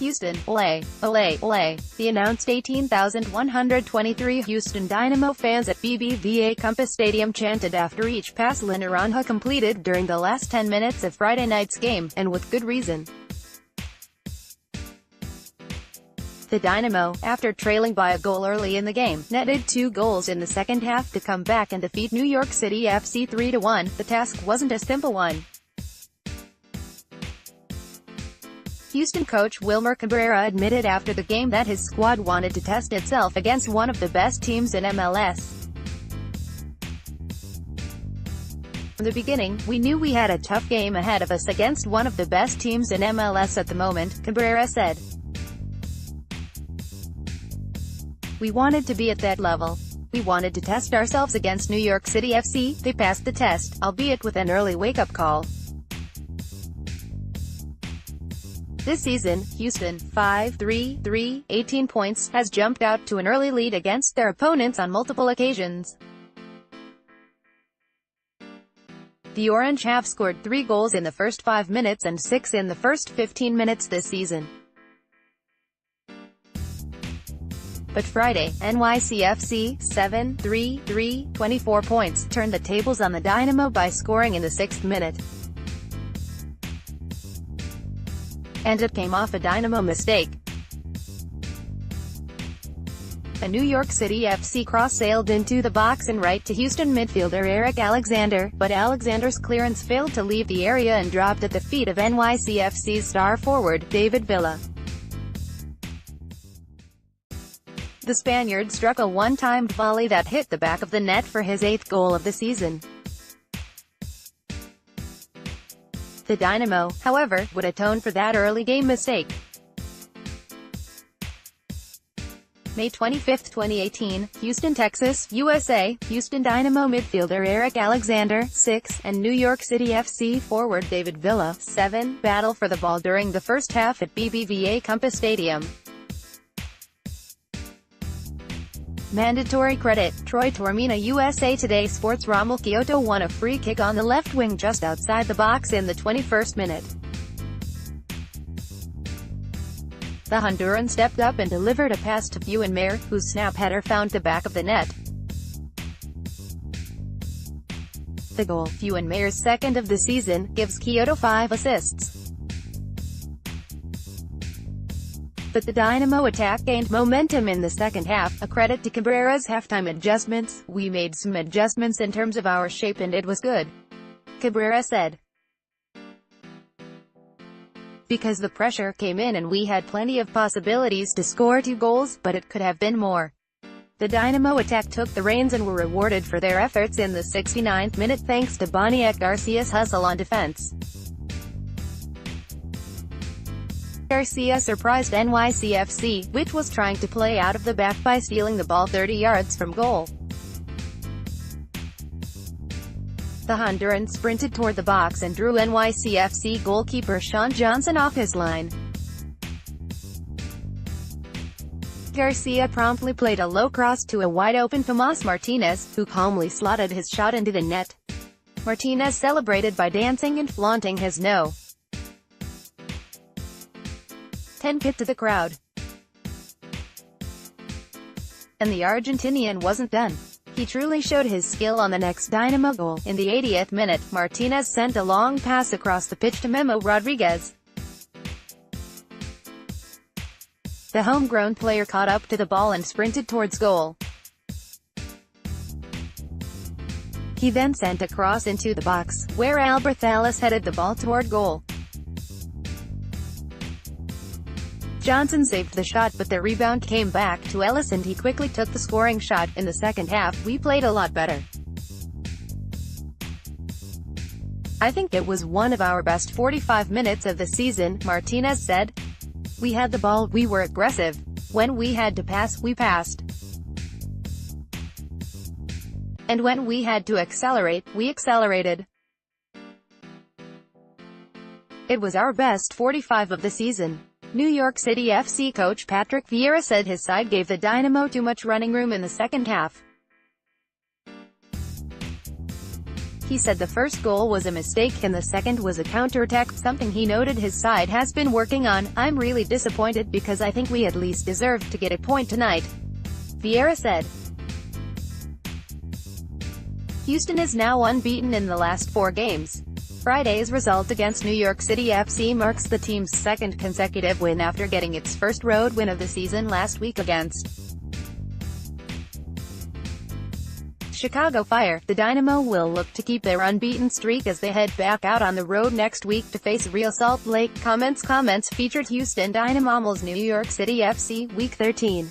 Houston, LA. The announced 18,123 Houston Dynamo fans at BBVA Compass Stadium chanted after each pass Naranja completed during the last 10 minutes of Friday night's game, and with good reason. The Dynamo, after trailing by a goal early in the game, netted 2 goals in the second half to come back and defeat New York City FC 3-1. The task wasn't a simple one. Houston coach Wilmer Cabrera admitted after the game that his squad wanted to test itself against one of the best teams in MLS. From the beginning, we knew we had a tough game ahead of us against one of the best teams in MLS at the moment, Cabrera said. We wanted to be at that level. We wanted to test ourselves against New York City FC. They passed the test, albeit with an early wake-up call. This season, Houston, 5-3-3, 18 points, has jumped out to an early lead against their opponents on multiple occasions. The Orange have scored 3 goals in the first 5 minutes and 6 in the first 15 minutes this season. But Friday, NYCFC, 7-3-3, 24 points, turned the tables on the Dynamo by scoring in the 6th minute. And it came off a Dynamo mistake. A New York City FC cross sailed into the box and right to Houston midfielder Eric Alexander, but Alexander's clearance failed to leave the area and dropped at the feet of NYCFC's star forward, David Villa. The Spaniard struck a one-timed volley that hit the back of the net for his 8th goal of the season. The Dynamo, however, would atone for that early game mistake. May 25, 2018, Houston, Texas, USA, Houston Dynamo midfielder Eric Alexander, 6, and New York City FC forward David Villa, 7, battle for the ball during the first half at BBVA Compass Stadium. Mandatory credit, Troy Tormina. USA Today Sports. Rommel Kyoto won a free kick on the left wing just outside the box in the 21st minute. The Honduran stepped up and delivered a pass to Wilmer, whose snap header found the back of the net. The goal, Wilmer's 2nd of the season, gives Kyoto 5 assists. But the Dynamo attack gained momentum in the second half, a credit to Cabrera's halftime adjustments. We made some adjustments in terms of our shape and it was good, Cabrera said. Because the pressure came in and we had plenty of possibilities to score 2 goals, but it could have been more. The Dynamo attack took the reins and were rewarded for their efforts in the 69th minute thanks to Boniek Garcia's hustle on defense. Garcia surprised NYCFC, which was trying to play out of the back by stealing the ball 30 yards from goal. The Honduran sprinted toward the box and drew NYCFC goalkeeper Sean Johnson off his line. Garcia promptly played a low cross to a wide-open Tomas Martinez, who calmly slotted his shot into the net. Martinez celebrated by dancing and flaunting his No. 10 kit to the crowd. And the Argentinian wasn't done. He truly showed his skill on the next Dynamo goal. In the 80th minute, Martinez sent a long pass across the pitch to Memo Rodriguez. The homegrown player caught up to the ball and sprinted towards goal. He then sent a cross into the box, where Alberthalis headed the ball toward goal. Johnson saved the shot but the rebound came back to Ellis and he quickly took the scoring shot. In the second half, we played a lot better. I think it was one of our best 45 minutes of the season, Martinez said. We had the ball, we were aggressive. When we had to pass, we passed. And when we had to accelerate, we accelerated. It was our best 45 of the season. New York City FC coach Patrick Vieira said his side gave the Dynamo too much running room in the second half. He said the first goal was a mistake and the second was a counterattack, something he noted his side has been working on. "I'm really disappointed because I think we at least deserved to get a point tonight," Vieira said. Houston is now unbeaten in the last 4 games. Friday's result against New York City FC marks the team's second consecutive win after getting its first road win of the season last week against Chicago Fire. The Dynamo will look to keep their unbeaten streak as they head back out on the road next week to face Real Salt Lake. Comments featured Houston Dynamo's New York City FC, Week 13.